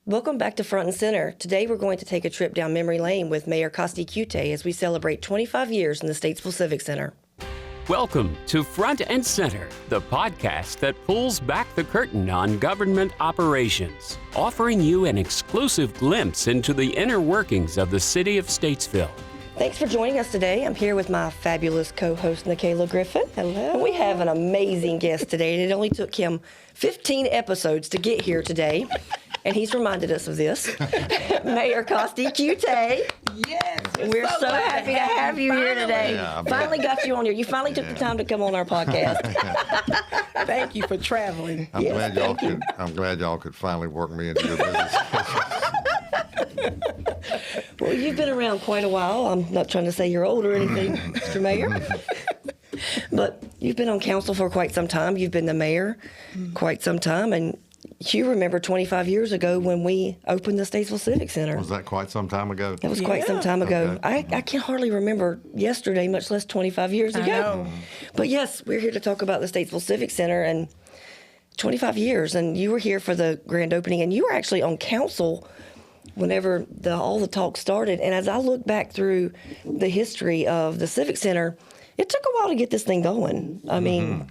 Welcome back to Front and Center. Today we're going to take a trip down memory lane with Mayor Costi Kutteh as we celebrate 25 years in the Statesville Civic Center. Welcome to Front and Center, the podcast that pulls back the curtain on government operations, offering you an exclusive glimpse into the inner workings of the city of Statesville. Thanks for joining us today. I'm here with my fabulous co-host, Nikayla Griffin. Hello. And we have an amazing guest today. It only took him 15 episodes to get here today, and he's reminded us of this. Mayor Costi Kutteh. Yes. We're so happy to have you here today. Yeah, finally got you on here. You finally took the time to come on our podcast. Thank you for traveling. I'm glad y'all could finally work me into your business. Well, you've been around quite a while. I'm not trying to say you're old or anything, Mr. Mayor. But you've been on council for quite some time. You've been the mayor quite some time. And you remember 25 years ago when we opened the Statesville Civic Center. Was that quite some time ago? That was quite some time ago. Okay. I can hardly remember yesterday, much less 25 years ago. I know. But yes, we're here to talk about the Statesville Civic Center and 25 years. And you were here for the grand opening, and you were actually on council whenever all the talk started. And as I look back through the history of the Civic Center, it took a while to get this thing going. I mean,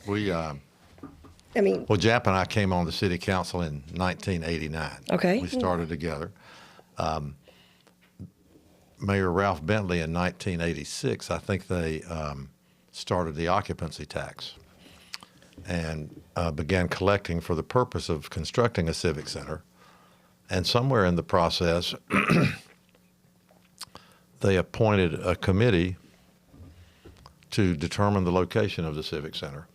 Well, Jap and I came on the city council in 1989. Okay. We started together. Mayor Ralph Bentley in 1986, I think they started the occupancy tax and began collecting for the purpose of constructing a civic center. And somewhere in the process, they appointed a committee to determine the location of the civic center.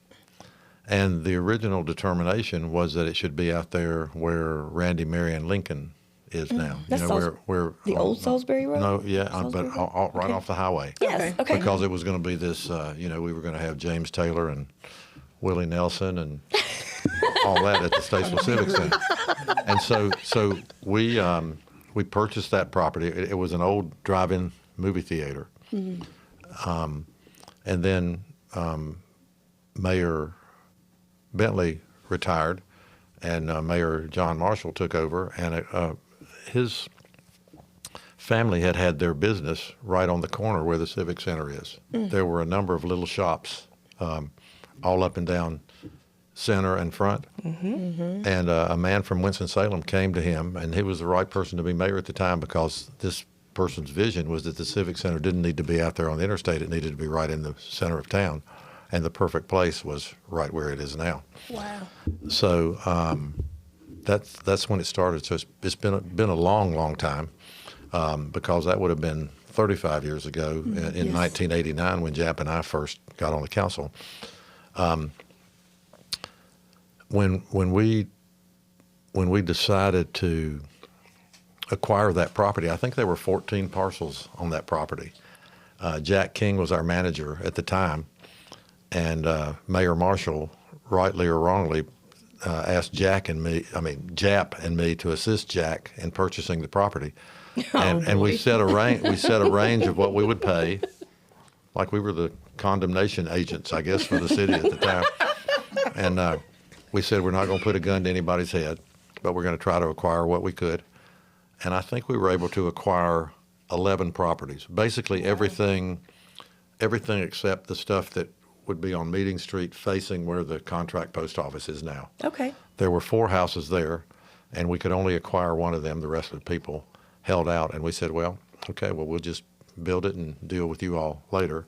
And the original determination was that it should be out there where Randy Marion Lincoln is now. That's where the old Salisbury Road? No, yeah, Salisbury but Road? right off the highway. Yes, okay. Because it was going to be this, we were going to have James Taylor and Willie Nelson and all that at the Statesville Civic Center. And so we purchased that property. It was an old drive-in movie theater. And then Mayor Bentley retired, and Mayor John Marshall took over, and his family had their business right on the corner where the Civic Center is. There were a number of little shops all up and down center and front. And a man from Winston-Salem came to him, and he was the right person to be mayor at the time because this person's vision was that the Civic Center didn't need to be out there on the interstate. It needed to be right in the center of town. And the perfect place was right where it is now. Wow. So that's when it started. So it's been a long time because that would have been 35 years ago in 1989 when Jap and I first got on the council. When we decided to acquire that property, I think there were 14 parcels on that property. Jack King was our manager at the time, and Mayor Marshall, rightly or wrongly, asked Jap and me to assist Jack in purchasing the property, and we set a range of what we would pay, like we were the condemnation agents, I guess, for the city at the time, and we said we're not going to put a gun to anybody's head, but we're going to try to acquire what we could, and I think we were able to acquire 11 properties, basically everything except the stuff that would be on Meeting Street facing where the contract post office is now. Okay. There were 4 houses there, and we could only acquire one of them. The rest of the people held out, and we said, we'll just build it and deal with you all later.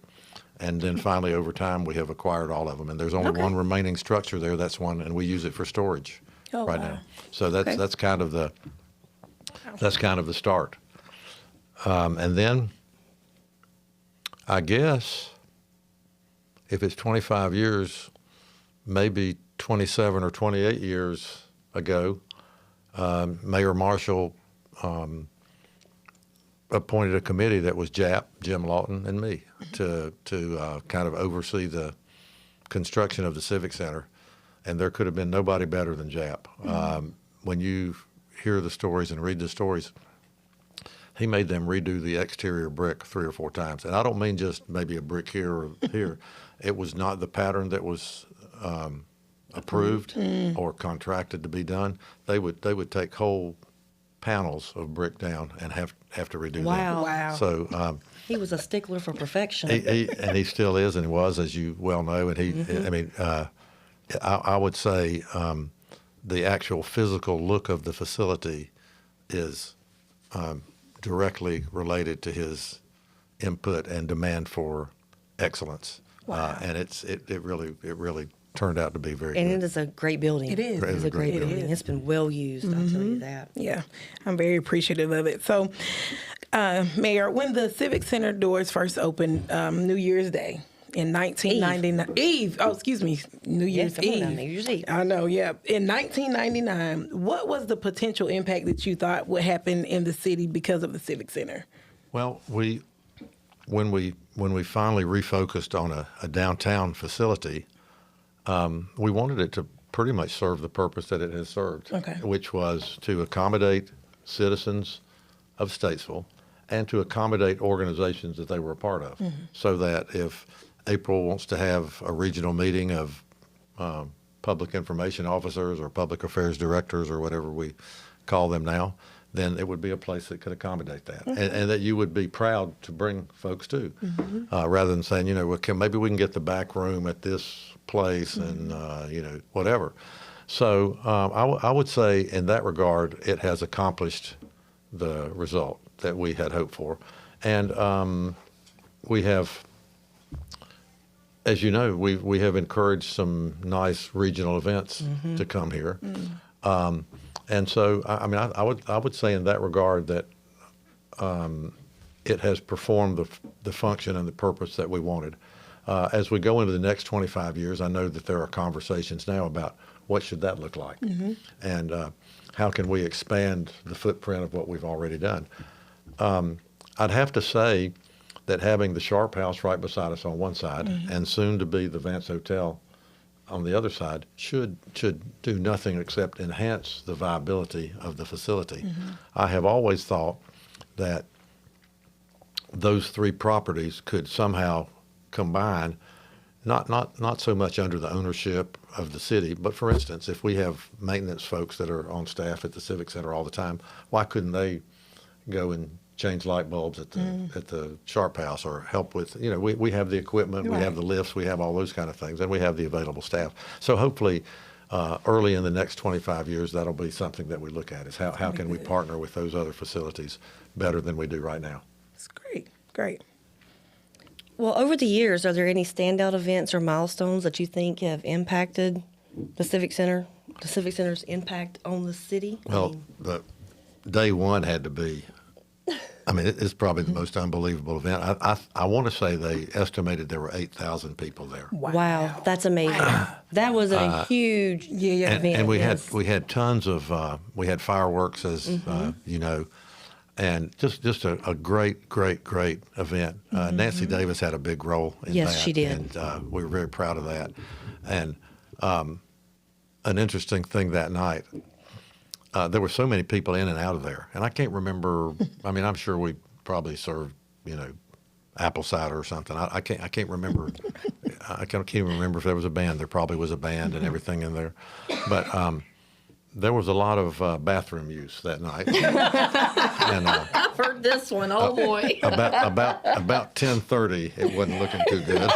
And then finally, over time, we have acquired all of them. And there's only one remaining structure there. That's one, and we use it for storage now. So that's kind of the start. And then, I guess, if it's 25 years, maybe 27 or 28 years ago, Mayor Marshall appointed a committee that was Jap, Jim Lawton, and me to kind of oversee the construction of the Civic Center. And there could have been nobody better than Jap. When you hear the stories and read the stories, he made them redo the exterior brick 3 or 4 times. And I don't mean just maybe a brick here or here. It was not the pattern that was approved or contracted to be done. They would take whole panels of brick down and have to redo them. Wow. Wow. So He was a stickler for perfection. he still is, and he was, as you well know. And I mean, I would say the actual physical look of the facility is directly related to his input and demand for excellence. Wow. And it really turned out to be very And good. it is a great building. It is. It is a great It building. is. It's been well used, I'll tell you that. Yeah, I'm very appreciative of it. So, Mayor, when the Civic Center doors first opened, New Year's Day in 1999, New Year's come on Eve. now, New Year's Eve. I know, yeah. In 1999, what was the potential impact that you thought would happen in the city because of the Civic Center? Well, when we finally refocused on a downtown facility, we wanted it to pretty much serve the purpose that it has served, Okay. which was to accommodate citizens of Statesville and to accommodate organizations that they were a part of, so that if April wants to have a regional meeting of public information officers or public affairs directors or whatever we call them now, then it would be a place that could accommodate that, and that you would be proud to bring folks to, rather than saying, maybe we can get the back room at this place and, whatever. So I would say in that regard, it has accomplished the result that we had hoped for. And we have, as you know, we have encouraged some nice regional events to come here. And so, I would say in that regard that it has performed the function and the purpose that we wanted. As we go into the next 25 years, I know that there are conversations now about what should that look like, and how can we expand the footprint of what we've already done. I'd have to say that having the Sharp House right beside us on one side and soon to be the Vance Hotel on the other side should do nothing except enhance the viability of the facility. I have always thought that those three properties could somehow combine, not so much under the ownership of the city, but for instance, if we have maintenance folks that are on staff at the Civic Center all the time, why couldn't they go and change light bulbs at the Sharp House or help with, we have the equipment, we have the lifts, we have all those kind of things, and we have the available staff. So hopefully early in the next 25 years, that'll be something that we look at, is how can we partner with those other facilities better than we do right now. It's great. Well, over the years, are there any standout events or milestones that you think have impacted the Civic Center, the Civic Center's impact on the city? Well, the day one had to be, it's probably the most unbelievable event. I want to say they estimated there were 8,000 people there. Wow, that's amazing. That was a huge event. And we yes. had tons of we had fireworks, as and just a great event. Nancy Davis had a big role in that. Yes, she did. And we were very proud of that. And an interesting thing that night, there were so many people in and out of there, and I can't remember. I'm sure we probably served, apple cider or something. I can't remember. I can't even remember if there was a band. There probably was a band and everything in there, but there was a lot of bathroom use that night. And I've heard this one. Oh boy. about 10:30, it wasn't looking too good.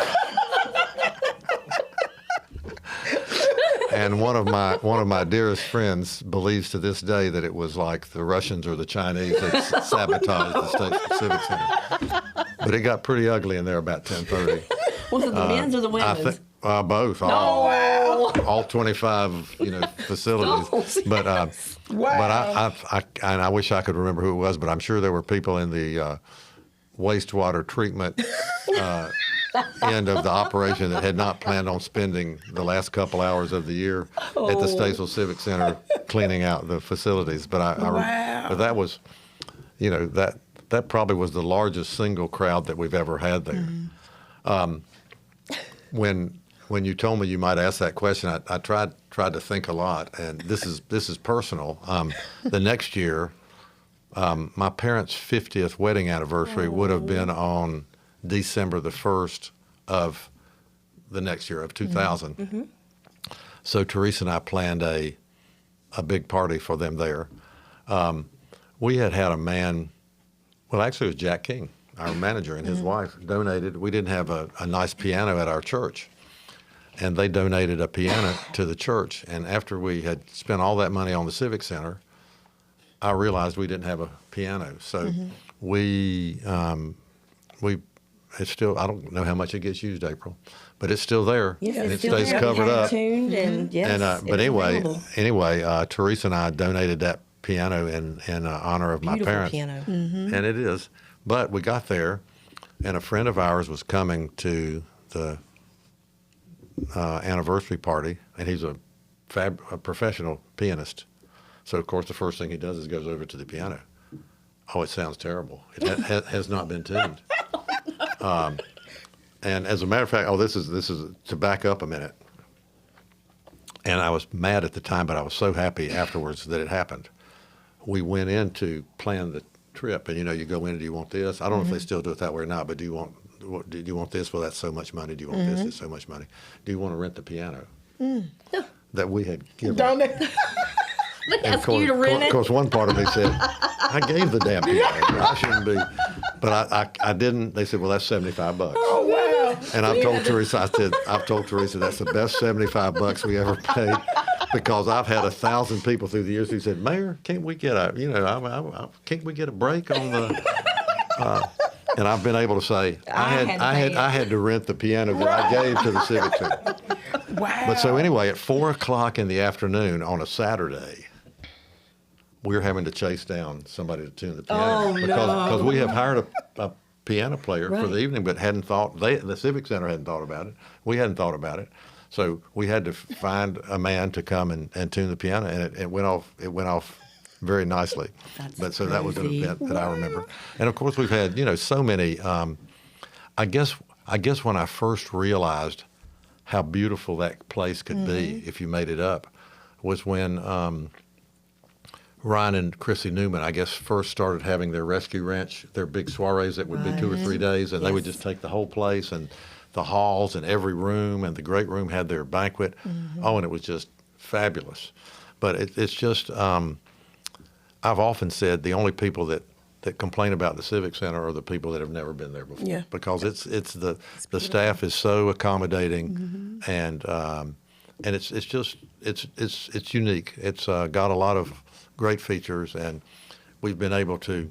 And one of my dearest friends believes to this day that it was like the Russians or the Chinese that sabotaged the Statesville Civic Center. But it got pretty ugly in there about 10:30. Was it the men's or the women's? Both. All 25, facilities. But I wish I could remember who it was, but I'm sure there were people in the wastewater treatment end of the operation that had not planned on spending the last couple hours of the year at the Statesville Civic Center cleaning out the facilities. But but that was, that probably was the largest single crowd that we've ever had there. When you told me you might ask that question, I tried to think a lot, and this is personal. The next year, my parents' 50th wedding anniversary would have been on December the 1st of the next year, of 2000. So Teresa and I planned a big party for them there. we had a man, well, actually it was Jack King, our manager, and his wife donated. We didn't have a nice piano at our church, and they donated a piano to the church. And after we had spent all that money on the Civic Center, I realized we didn't have a piano. So it's still, I don't know how much it gets used, April, but it's still there. Yes, and it it's still stays there. covered up. Tuned and yes, And but it's anyway, available. Teresa and I donated that piano in honor of my Beautiful parents. piano. And it is. But we got there, and a friend of ours was coming to the anniversary party, and he's a professional pianist. So of course the first thing he does is goes over to the piano. Oh, it sounds terrible. It has not been tuned. And as a matter of fact, this is to back up a minute. And I was mad at the time, but I was so happy afterwards that it happened. We went in to plan the trip, and you go in. Do you want this? I don't know if they still do it that way or not. But do you want this? Well, that's so much money. Do you want this? It's so much money. Do you want to rent the piano that we had given? Don't they? They ask you to rent Of it. course, one part of me said, I gave the damn piano. I shouldn't be. But I didn't. They said, well, that's $75. Oh, wow. And I've told Teresa, that's the best $75 we ever paid, because I've had 1,000 people through the years who said, Mayor, can't we get can't we get a break on the? And I've been able to say I had to rent the piano that I gave to the Civic Center. Wow. But so anyway, at 4:00 in the afternoon on a Saturday, we're having to chase down somebody to tune the piano because we have hired a piano player for the evening, but hadn't thought the Civic Center hadn't thought about it. We hadn't thought about it, so we had to find a man to come and tune the piano, and it went off. It went off very nicely. That's So that was an crazy. event that I remember, and of course we've had so many. I guess when I first realized how beautiful that place could be if you made it up was when Ryan and Chrissy Newman, I guess, first started having their rescue ranch, their big soirees that would be 2 or 3 days, and they would just take the whole place and the halls and every room, and the great room had their banquet. Oh, and it was just fabulous. But it's just, I've often said the only people that complain about the Civic Center are the people that have never been there before. Yeah. Because it's the staff is so accommodating, and it's unique. It's got a lot of great features, and we've been able to.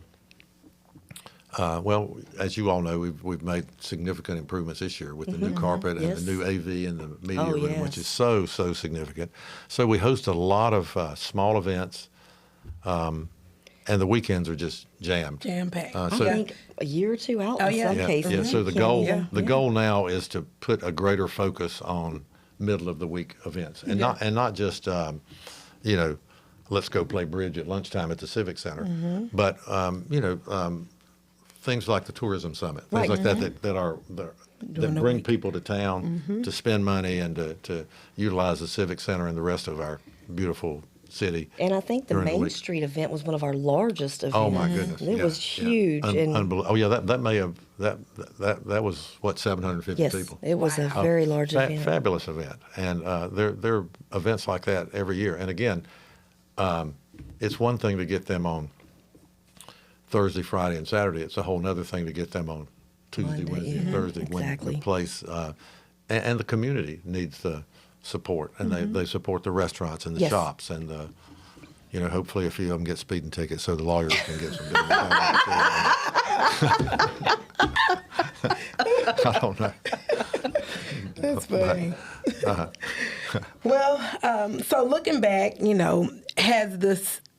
Well, as you all know, we've made significant improvements this year with the new carpet and the new AV in the media room, which is so significant. So we host a lot of small events. And the weekends are just jammed. Jam-packed. I think a year or two out in some cases. Yeah. So the goal now is to put a greater focus on middle of the week events, and not just let's go play bridge at lunchtime at the Civic Center, but things like the tourism summit, things like that bring people to town to spend money and to utilize the Civic Center and the rest of our beautiful city. And I think the during Main week. Street event was one of our largest events. Oh my goodness! It was huge. And Unbelievable. Oh yeah, that may have that was what 750 yes, people. it was a very large event. Fabulous event, and there are events like that every year. And again, it's one thing to get them on Thursday, Friday, and Saturday. It's a whole other thing to get them on Tuesday, Monday, Wednesday, and Thursday when exactly. the place and the community needs the support, and they support the restaurants and the Yes. shops and the. Hopefully a few of them get speeding tickets so the lawyers can get some good I don't know. That's funny. Well, so looking back, has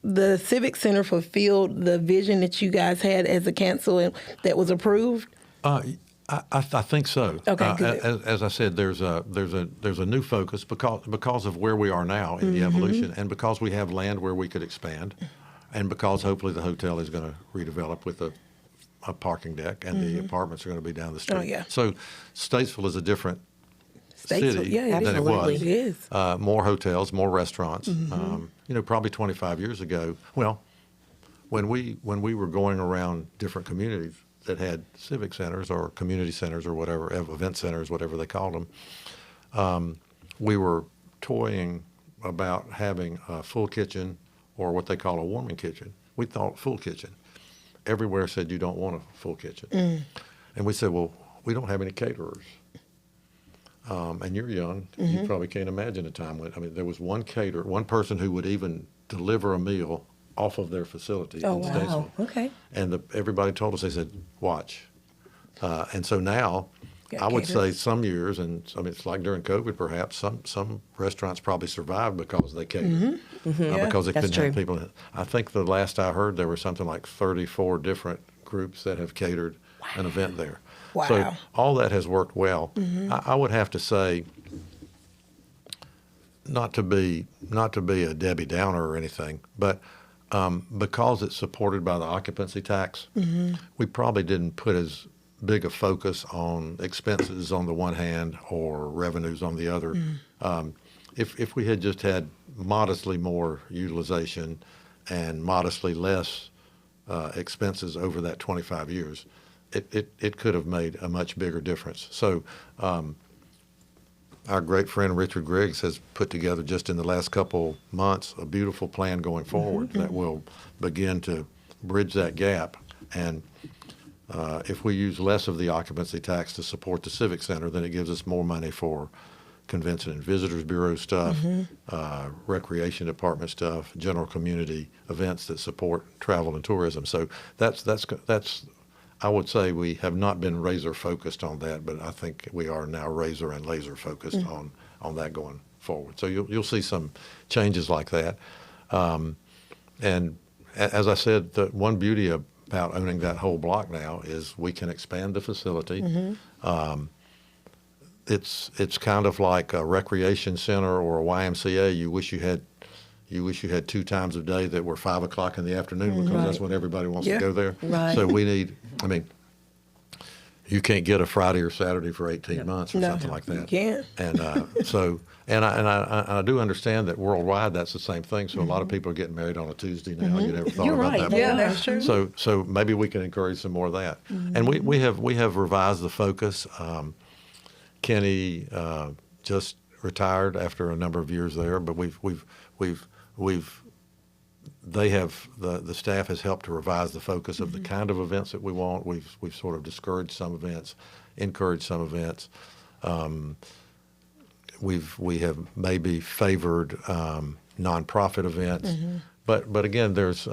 the Civic Center fulfilled the vision that you guys had as a council and that was approved? I think so. Okay, good. As I said, there's a new focus because of where we are now in the evolution, and because we have land where we could expand, and because hopefully the hotel is going to redevelop with a parking deck, and the apartments are going to be down the street. Oh, yeah. So Statesville is a different Statesville, city yeah, than it absolutely. was. It is. More hotels, more restaurants. Probably 25 years ago. Well, when we were going around different communities that had civic centers or community centers or whatever, event centers, whatever they called them, we were toying about having a full kitchen or what they call a warming kitchen we thought full kitchen. Everywhere said you don't want a full kitchen. And we said, well, we don't have any caterers. And you're young. You probably can't imagine a time when, I mean, there was one person who would even deliver a meal off of their facility Oh, in wow. Statesville. Okay. And everybody told us, they said, watch. And so now, Got I would caterers. say some years, and I mean, it's like during COVID perhaps, some restaurants probably survived because they catered. Yeah. Because they That's couldn't have true. people. I think the last I heard, there were something like 34 different groups that have catered an event there. Wow. So all that has worked well. I would have to say, not to be a Debbie Downer or anything, but because it's supported by the occupancy tax, we probably didn't put as big a focus on expenses on the one hand or revenues on the other. If we had just had modestly more utilization and modestly less expenses over that 25 years, it could have made a much bigger difference. So our great friend Richard Griggs has put together just in the last couple months a beautiful plan going forward that will begin to bridge that gap. And if we use less of the occupancy tax to support the Civic Center, then it gives us more money for Convention and Visitors Bureau stuff, Recreation Department stuff, general community events that support travel and tourism. So that's I would say we have not been razor focused on that, but I think we are now razor and laser focused on that going forward. So you'll see some changes like that. And as I said, the one beauty about owning that whole block now is we can expand the facility. It's kind of like a recreation center or a YMCA. You wish you had 2 times a day that were 5 o'clock in the afternoon because that's when everybody wants to go there. Right. So we need. I mean, you can't get a Friday or Saturday for 18 months or something like that. You can't. And I do understand that worldwide that's the same thing. So a lot of people are getting married on a Tuesday now. You never thought You're about right. that before. Yeah, that's true. So maybe we can encourage some more of that. And we have revised the focus. Kenny just retired after a number of years there, but the staff has helped to revise the focus of the kind of events that we want. We've sort of discouraged some events, encouraged some events. We have maybe favored nonprofit events, but again, there's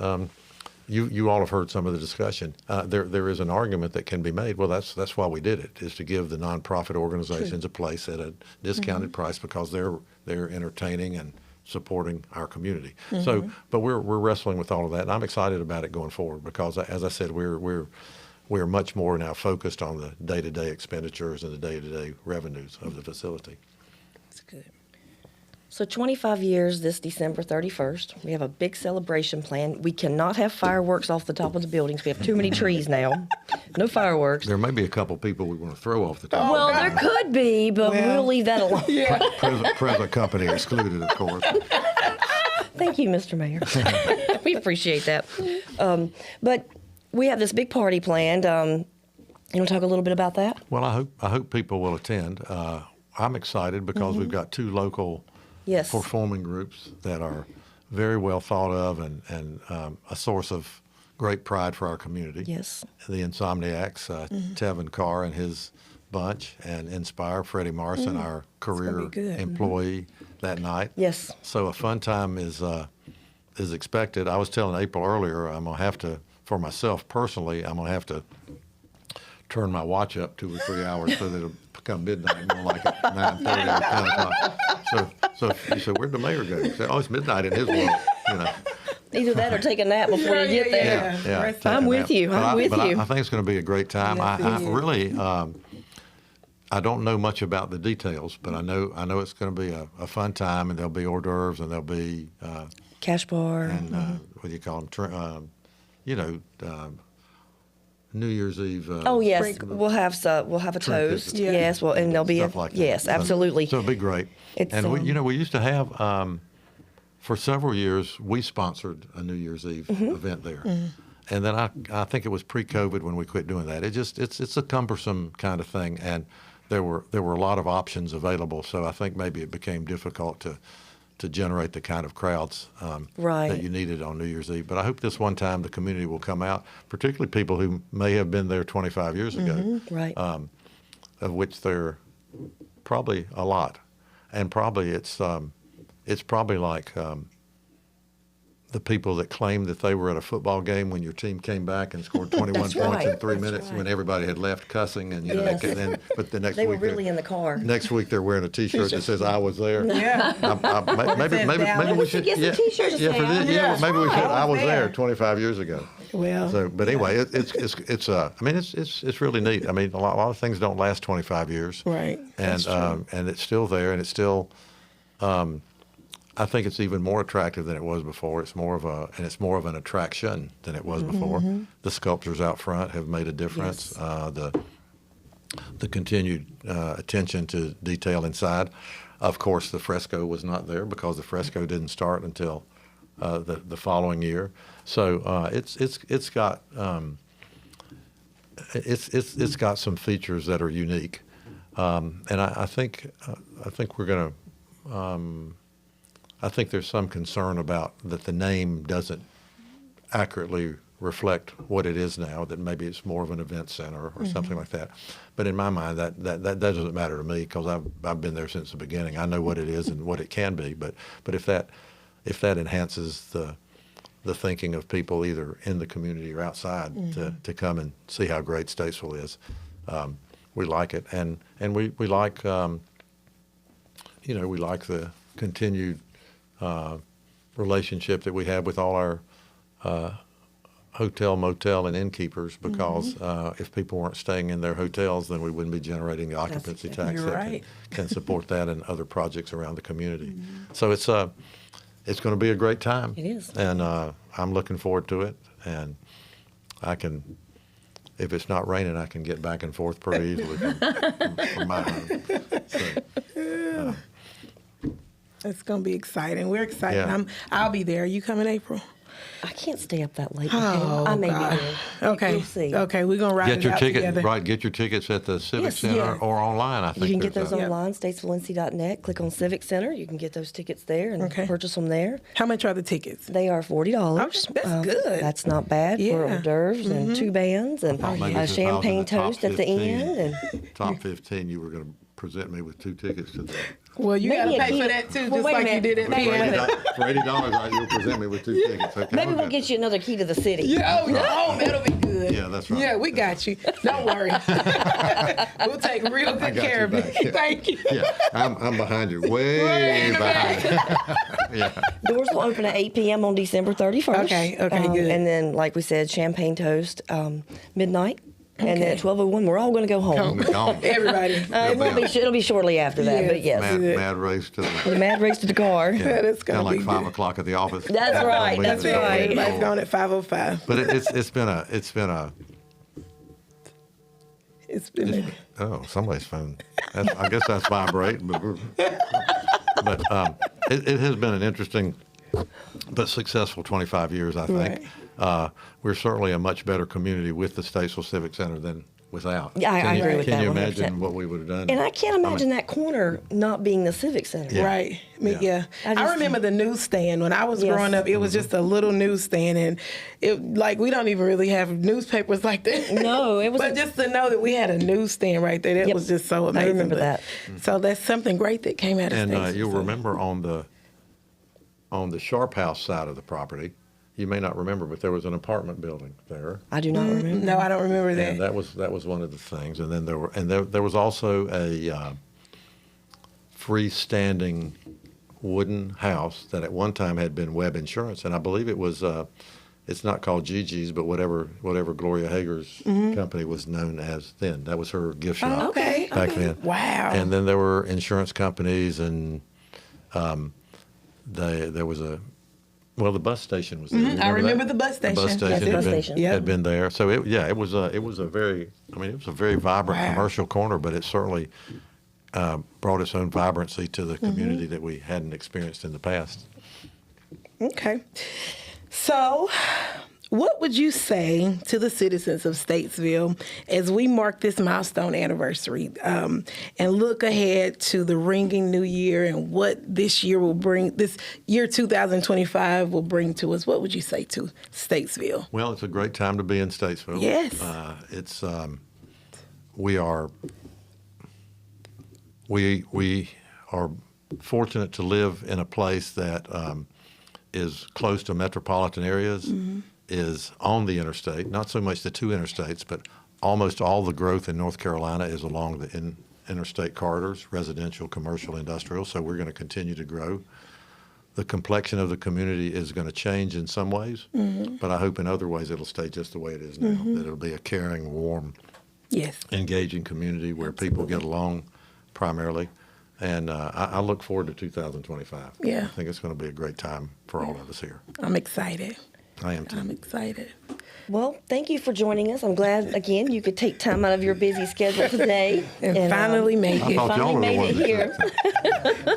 you all have heard some of the discussion. There is an argument that can be made. Well, that's why we did it, is to give the nonprofit organizations a place at a discounted price because they're entertaining and supporting our community. So, but we're wrestling with all of that, and I'm excited about it going forward because, as I said, we're much more now focused on the day-to-day expenditures and the day-to-day revenues of the facility. That's good. So 25 years this December 31st. We have a big celebration plan. We cannot have fireworks off the top of the buildings. We have too many trees now. No fireworks. There may be a couple people we want to throw off the top. Well, there could be, but we'll leave that alone. Present company excluded, of course. Thank you, Mr. Mayor. We appreciate that. But we have this big party planned. You want to talk a little bit about that? Well, I hope people will attend. I'm excited because we've got 2 local Yes. performing groups that are very well thought of and a source of great pride for our community. Yes. The Insomniacs, Tevin Carr and his bunch, and Inspire, Freddie Morrison, our career be good. employee that night. Yes. So a fun time is expected. I was telling April earlier, I'm going to have to, for myself personally, I'm going to have to turn my watch up 2 or 3 hours so that it'll become midnight, more like at 9:30 or 10 o'clock. So you say, where'd the mayor go? You say, oh, it's midnight in his world, you know. Either that or take a nap before you get there. Yeah. Take I'm a with nap. you. But I'm with you. I think it's going to be a great time. Yes, I it is. really, I don't know much about the details, but I know it's going to be a fun time, and there'll be hors d'oeuvres, and there'll be Cash bar. and what do you call them? New Year's Eve. Oh yes, we'll have a toast. Yeah. Yes, well, and there'll be Stuff like that. yes, absolutely. So it'll be great. It's, And we used to have, for several years, we sponsored a New Year's Eve event there. And then I think it was pre-COVID when we quit doing that. It's a cumbersome kind of thing, and there were a lot of options available. So I think maybe it became difficult generate the kind of crowds Right. that you needed on New Year's Eve. But I hope this one time the community will come out, particularly people who may have been there 25 years ago, Right. of which there are probably a lot. And probably it's probably like the people that claimed that they were at a football game when your team came back and scored 21 That's points right. in 3 That's minutes right. when everybody had left cussing, and Yes. but the next They were week really in the car. next week they're wearing a T-shirt that says "I was there." Yeah. Maybe we should get some T-shirts that say, for this, "I was maybe we should. there." I was there 25 years ago. Well, So, but anyway, it's really neat. I mean, a lot of things don't last 25 years, right. That's true. and it's still there, and it's still. I think it's even more attractive than it was before. It's more of an attraction than it was before. The sculptures out front have made a difference. Yes. The continued attention to detail inside. Of course, the fresco was not there because the fresco didn't start until the following year. So it's got some features that are unique, and I think we're going to. I think there's some concern about that the name doesn't accurately reflect what it is now, that maybe it's more of an event center or something like that. But in my mind, that doesn't matter to me because I've been there since the beginning. I know what it is and what it can be. But if that enhances the thinking of people either in the community or outside to come and see how great Statesville is, we like it. And we like, we like the continued relationship that we have with all our hotel, motel, and innkeepers because if people weren't staying in their hotels, then we wouldn't be generating the occupancy tax You're that right. can support that and other projects around the community. So it's going to be a great time. It is. And I'm looking forward to it. And I can, if it's not raining, I can get back and forth pretty easily from my home. So, It's going to be exciting. We're excited. Yeah. I'll be there. You coming April? I can't stay up that late. Oh, I may God. be there. Okay. You'll see. Okay, we're going to ride get it your out ticket together. right. Get your tickets at the Civic Yes, Center yeah. or online. I think You can get there's those a- online, statesvillenc.net. Click on Civic Center. You can get those tickets there and Okay. purchase them there. How much are the tickets? They are $40. Okay, that's good. That's not bad for Yeah. hors d'oeuvres and two bands and Maybe a if I was in champagne the top toast at the 15 end. And top 15, you were going to present me with 2 tickets to the. Well, you got to Maybe a pay for key- that too, Well, just wait a like you minute. did at Maybe- Penn. For $80, right, you'll present me with 2 tickets. Okay, maybe we're we'll good. get you another key to the city. Yeah, that'll be good. Yeah, that's right. Yeah, we got you. Don't worry. We'll take real I good got care you of you. back, yeah. Thank you. Yeah, I'm behind you, way in the behind. Yeah. Doors will open at 8 p.m. on December 31st. Okay, good. And then, like we said, champagne toast midnight. And then at 12:01, we're all going to go home. Gone. Everybody. It'll be shortly after that, but yes. Mad race to The mad race to the car. Yeah, that's kind gonna of like be 5 good. o'clock at the office. That's right, Don't that's leave it. right. Everybody's gone at 5:05. But it's been a. Oh, somebody's phone. I guess that's vibrating. But it has been an interesting but successful 25 years, I think. We're certainly a much better community with the Statesville Civic Center than without. Yeah, I agree with Can that you 100%. imagine what we would have done? And I can't imagine that corner not being the Civic Center. Yeah. Right. Yeah. I I remember the newsstand when I was Yes. growing up. It was just a little newsstand, and we don't even really have newspapers like that. No, it was. But just to know that we had a newsstand right there, that Yep. was just so amazing. I remember But- that. So that's something great that came out of And Statesville. you'll So- remember on the Sharp House side of the property, you may not remember, but there was an apartment building there. I do not remember. No, I don't remember that. And that was one of the things. And then there was also a freestanding wooden house that at one time had been Webb Insurance, and I believe it was it's not called Gigi's, but whatever Gloria Hager's company was known as then. That was her gift shop okay. back then. Wow. And then there were insurance companies, and there was the bus station was there. I remember the bus station. The bus Yes, station, the had, bus been, station. Yep. had been there. So it was a very vibrant Wow. commercial corner, but it certainly brought its own vibrancy to the community that we hadn't experienced in the past. Okay. So, What would you say to the citizens of Statesville as we mark this milestone anniversary and look ahead to the ringing new year and what this year 2025 will bring to us? What would you say to Statesville? Well, it's a great time to be in Statesville. Yes. We are fortunate to live in a place that is close to metropolitan areas, is on the interstate, not so much the two interstates, but almost all the growth in North Carolina is along the interstate corridors, residential, commercial, industrial, so we're going to continue to grow. The complexion of the community is going to change in some ways, but I hope in other ways it'll stay just the way it is now, that it'll be a caring, warm, engaging community where people get along primarily. And I look forward to 2025. Yeah. I think it's going to be a great time for all of us here. I'm excited. I am too. I'm excited. Well, thank you for joining us. I'm glad, again, you could take time out of your busy schedule today. And finally make I it. thought y'all were the Finally ones made that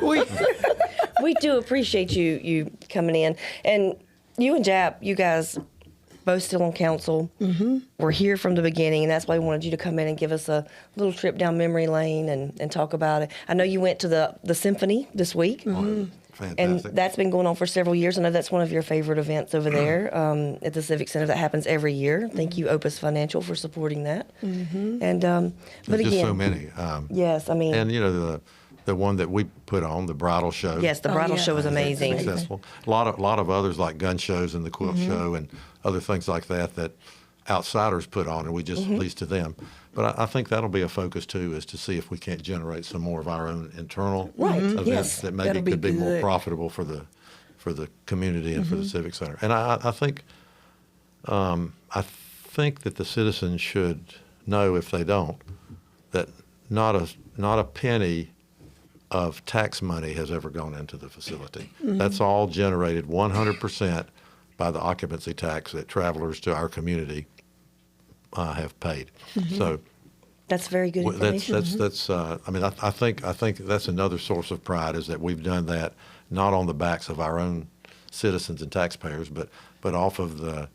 it here. We do appreciate you coming in. And you and Jap, you guys both still on council. We're here from the beginning, and that's why we wanted you to come in and give us a little trip down memory lane and talk about it. I know you went to the symphony this week. Fantastic. And that's been going on for several years. I know that's one of your favorite events over there at the Civic Center. That happens every year. Thank you, Opus Financial, for supporting that. And but There's again, just so many. yes, I mean, And the one that we put on, the bridal show. yes, the bridal show was amazing. Successful. A lot of others like gun shows and the quilt show and other things like that outsiders put on, and we just lease to them. But I think that'll be a focus too, is to see if we can't generate some more of our own internal events yes. that maybe That'll be could be more good. profitable for the community and for the Civic Center. And I think that the citizens should know, if they don't, that not a penny of tax money has ever gone into the facility. That's all generated 100% by the occupancy tax that travelers to our community have paid. So That's very good information. that's I mean, I think that's another source of pride, is that we've done that not on the backs of our own citizens and taxpayers, but off of the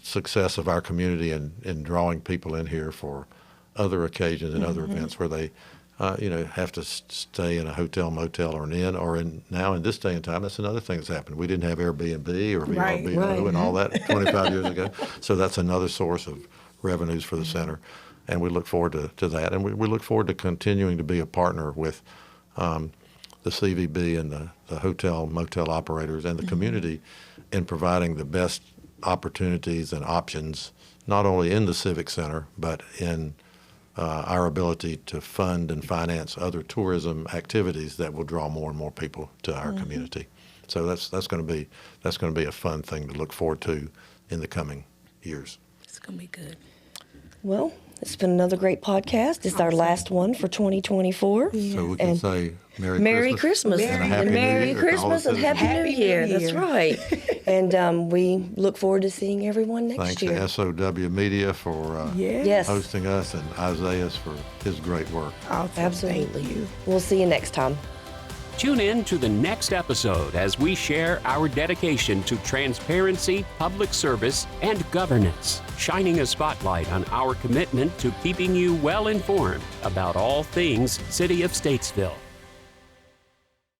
success of our community in drawing people in here for other occasions and other events where they have to stay in a hotel, motel, or an inn, or now in this day and time, that's another thing that's happened. We didn't have Airbnb or VRBO and all that 25 years ago. So that's another source of revenues for the center, and we look forward to that. And we look forward to continuing to be a partner with the CVB and the hotel, motel operators and the community in providing the best opportunities and options, not only in the Civic Center, but in our ability to fund and finance other tourism activities that will draw more and more people to our community. So that's going to be a fun thing to look forward to in the coming years. It's going to be good. Well, it's been another great podcast. It's our last one for 2024. So we can say Merry Christmas and a Happy New Merry Year to all the Christmas and citizens. Happy New Year. New That's Year. right. And we look forward to seeing everyone next Thanks year. to SOW Media for Yes, hosting us, and Isaiah for his great work. Awesome. absolutely. Thank you. We'll see you next time. Tune in to the next episode as we share our dedication to transparency, public service, and governance, shining a spotlight on our commitment to keeping you well informed about all things City of Statesville.